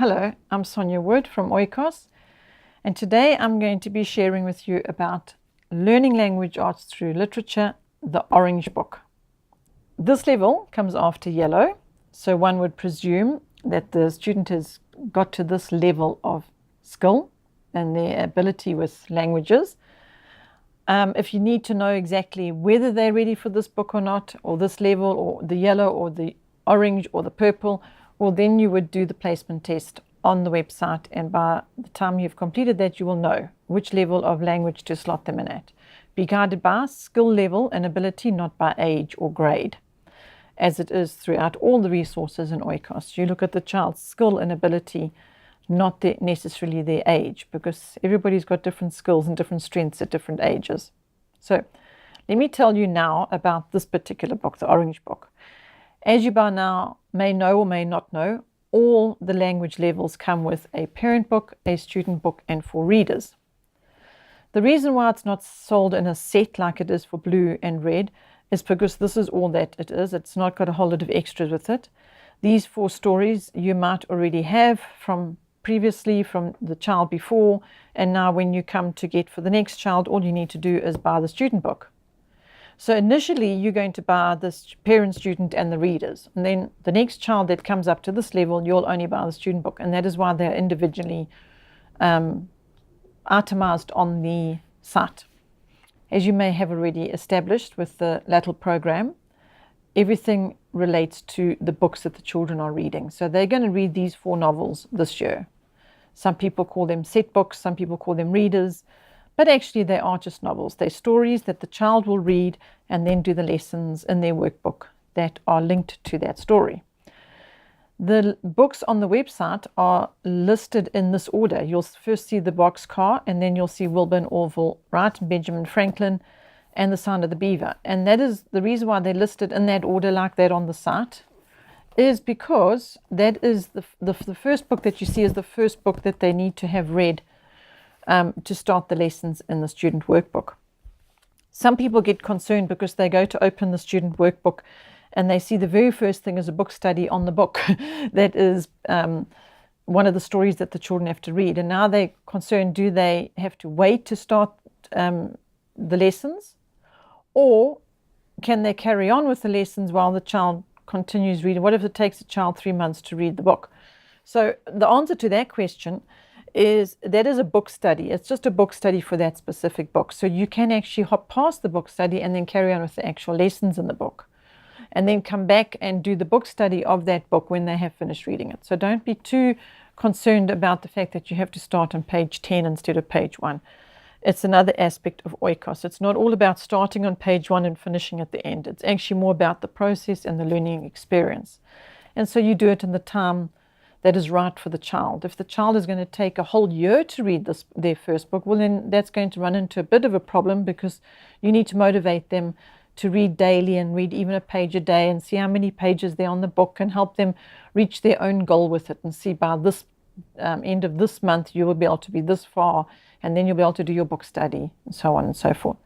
Hello, I'm Sonia Wood from Oikos, and today I'm going to be sharing with you about learning language arts through literature, the Orange Book. This level comes after yellow, so one would presume that the student has got to this level of skill and their ability with languages. If you need to know exactly whether they're ready for this book or not, or this level, or the yellow, or the orange, or the purple, well, then you would do the placement test on the website, and by the time you've completed that, you will know which level of language to slot them in at. Be guided by skill level and ability, not by age or grade, as it is throughout all the resources in Oikos. You look at the child's skill and ability, not necessarily their age, because everybody's got different skills and different strengths at different ages. So let me tell you now about this particular book, the Orange Book. As you by now may know or may not know, all the language levels come with a parent book, a student book, and 4 readers. The reason why it's not sold in a set like it is for blue and red is because this is all that it is. It's not got a whole lot of extras with it. These 4 stories you might already have from previously from the child before, and now when you come to get for the next child, all you need to do is buy the student book. So initially you're going to buy this parent, student, and the readers, and then the next child that comes up to this level, you'll only buy the student book, and that is why they're individually itemized on the site. As you may have already established with the LLATL program, everything relates to the books that the children are reading. So they're going to read these 4 novels this year. Some people call them set books, some people call them readers, but actually they are just novels. They're stories that the child will read and then do the lessons in their workbook that are linked to that story. The books on the website are listed in this order. You'll first see the boxcar, and then you'll see Wilbur and Orville Wright, Benjamin Franklin, and The Sound of the Beaver. And that is the reason why they're listed in that order like that on the site, is because that is the first book that you see is the first book that they need to have read to start the lessons in the student workbook. Some people get concerned because they go to open the student workbook and they see the very first thing is a book study on the book that is one of the stories that the children have to read. And now they're concerned, do they have to wait to start the lessons, or can they carry on with the lessons while the child continues reading? What if it takes a child 3 months to read the book? So the answer to that question is that is a book study. It's just a book study for that specific book. So you can actually hop past the book study and then carry on with the actual lessons in the book, and then come back and do the book study of that book when they have finished reading it. So don't be too concerned about the fact that you have to start on page 10 instead of page 1. It's another aspect of Oikos. It's not all about starting on page 1 and finishing at the end. It's actually more about the process and the learning experience. And so you do it in the time that is right for the child. If the child is going to take a whole year to read their first book, well, then that's going to run into a bit of a problem, because you need to motivate them to read daily and read even a page a day and see how many pages there are on the book, and help them reach their own goal with it, and see by this end of this month you will be able to be this far, and then you'll be able to do your book study, and so on and so forth.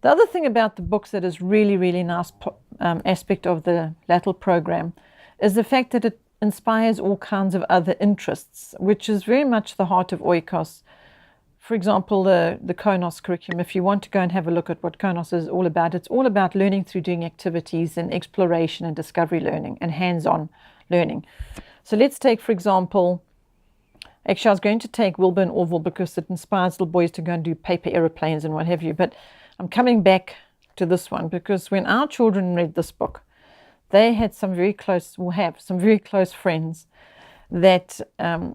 The other thing about the books that is really, really nice aspect of the LLATL program is the fact that it inspires all kinds of other interests, which is very much the heart of Oikos. For example, the KONOS curriculum, if you want to go and have a look at what KONOS is all about, it's all about learning through doing activities and exploration and discovery learning and hands-on learning. So let's take, for example, actually I was going to take Wilbur and Orville because it inspires little boys to go and do paper aeroplanes and what have you, but I'm coming back to this one because when our children read this book, they had some very close, will have some very close friends that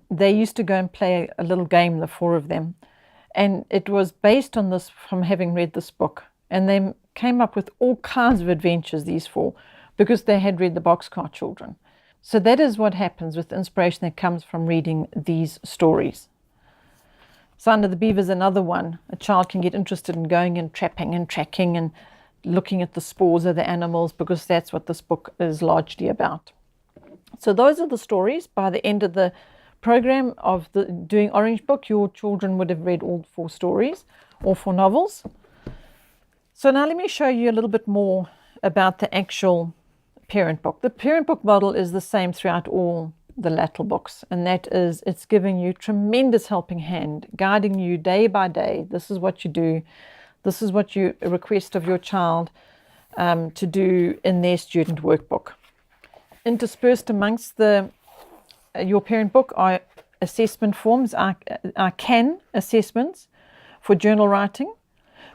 they used to go and play a little game, the 4 of them. And it was based on this, from having read this book. And they came up with all kinds of adventures, these 4, because they had read the Boxcar Children. So that is what happens with the inspiration that comes from reading these stories. Sound of the Beaver is another one. A child can get interested in going and trapping and tracking and looking at the spores of the animals, because that's what this book is largely about. So those are the stories. By the end of the program of doing Orange Book, your children would have read all 4 stories, all 4 novels. So now let me show you a little bit more about the actual parent book. The parent book model is the same throughout all the LLATL books, and that is it's giving you tremendous helping hand, guiding you day by day. This is what you do. This is what you request of your child to do in their student workbook. Interspersed amongst your parent book are assessment forms, are CAN assessments for journal writing,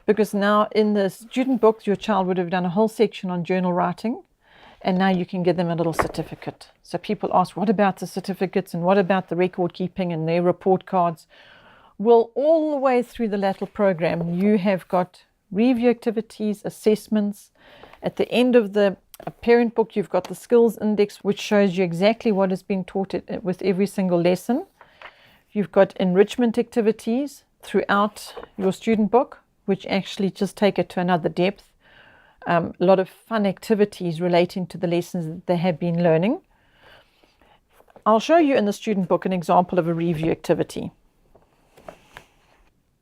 because now in the student book your child would have done a whole section on journal writing, and now you can give them a little certificate. So people ask, what about the certificates and what about the record keeping and their report cards? Well, all the way through the LLATL program you have got review activities, assessments. At the end of the parent book you've got the skills index, which shows you exactly what is being taught with every single lesson. You've got enrichment activities throughout your student book, which actually just take it to another depth. A lot of fun activities relating to the lessons that they have been learning. I'll show you in the student book an example of a review activity.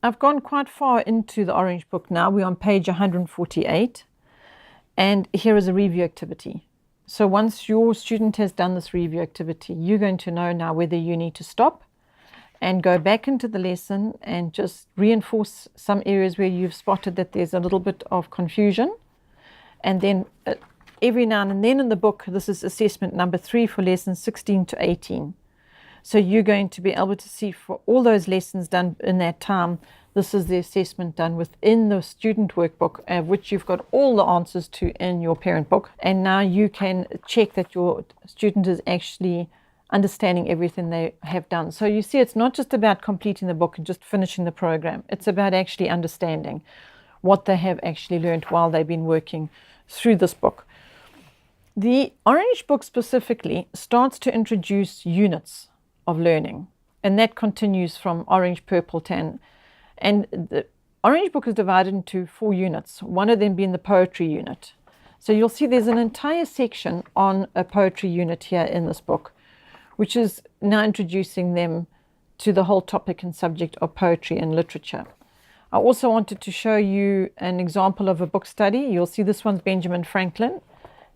I've gone quite far into the Orange book now. We're on page 148, and here is a review activity. So once your student has done this review activity, you're going to know now whether you need to stop and go back into the lesson and just reinforce some areas where you've spotted that there's a little bit of confusion. And then every now and then in the book, this is assessment number 3 for lessons 16 to 18. So you're going to be able to see for all those lessons done in that time, this is the assessment done within the student workbook, which you've got all the answers to in your parent book. And now you can check that your student is actually understanding everything they have done. So you see, it's not just about completing the book and just finishing the program. It's about actually understanding what they have actually learned while they've been working through this book. The Orange book specifically starts to introduce units of learning, and that continues from orange, purple, tan. And the Orange book is divided into 4 units, one of them being the poetry unit. So you'll see there's an entire section on a poetry unit here in this book, which is now introducing them to the whole topic and subject of poetry and literature. I also wanted to show you an example of a book study. You'll see this one's Benjamin Franklin.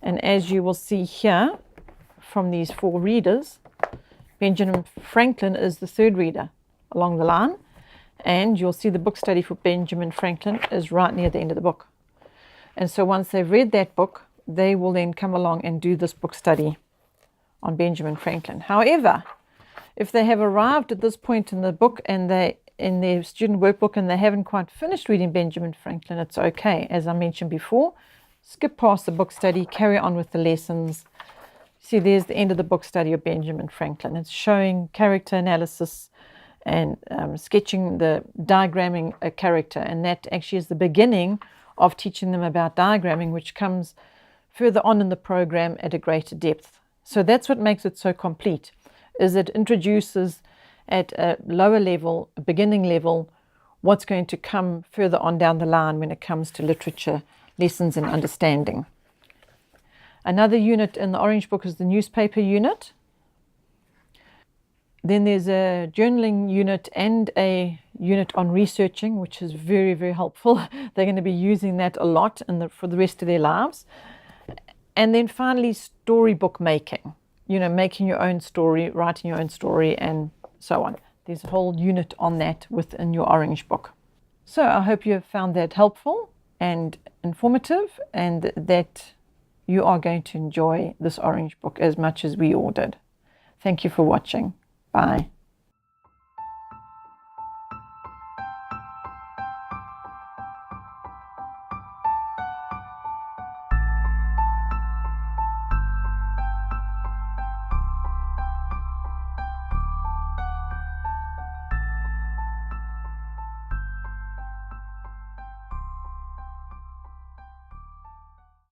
And as you will see here from these 4 readers, Benjamin Franklin is the 3rd reader along the line. And you'll see the book study for Benjamin Franklin is right near the end of the book. And so once they've read that book, they will then come along and do this book study on Benjamin Franklin. However, if they have arrived at this point in the book and they in their student workbook and they haven't quite finished reading Benjamin Franklin, it's okay. As I mentioned before, skip past the book study, carry on with the lessons. See, there's the end of the book study of Benjamin Franklin. It's showing character analysis and sketching the diagramming a character, and that actually is the beginning of teaching them about diagramming, which comes further on in the program at a greater depth. So that's what makes it so complete, is it introduces at a lower level, a beginning level, what's going to come further on down the line when it comes to literature, lessons and understanding. Another unit in the Orange book is the newspaper unit. Then there's a journaling unit and a unit on researching, which is very, very helpful. They're going to be using that a lot for the rest of their lives. And then finally, storybook making. Making your own story, writing your own story, and so on. There's a whole unit on that within your Orange book. So I hope you have found that helpful and informative, and that you are going to enjoy this Orange book as much as we all did. Thank you for watching. Bye.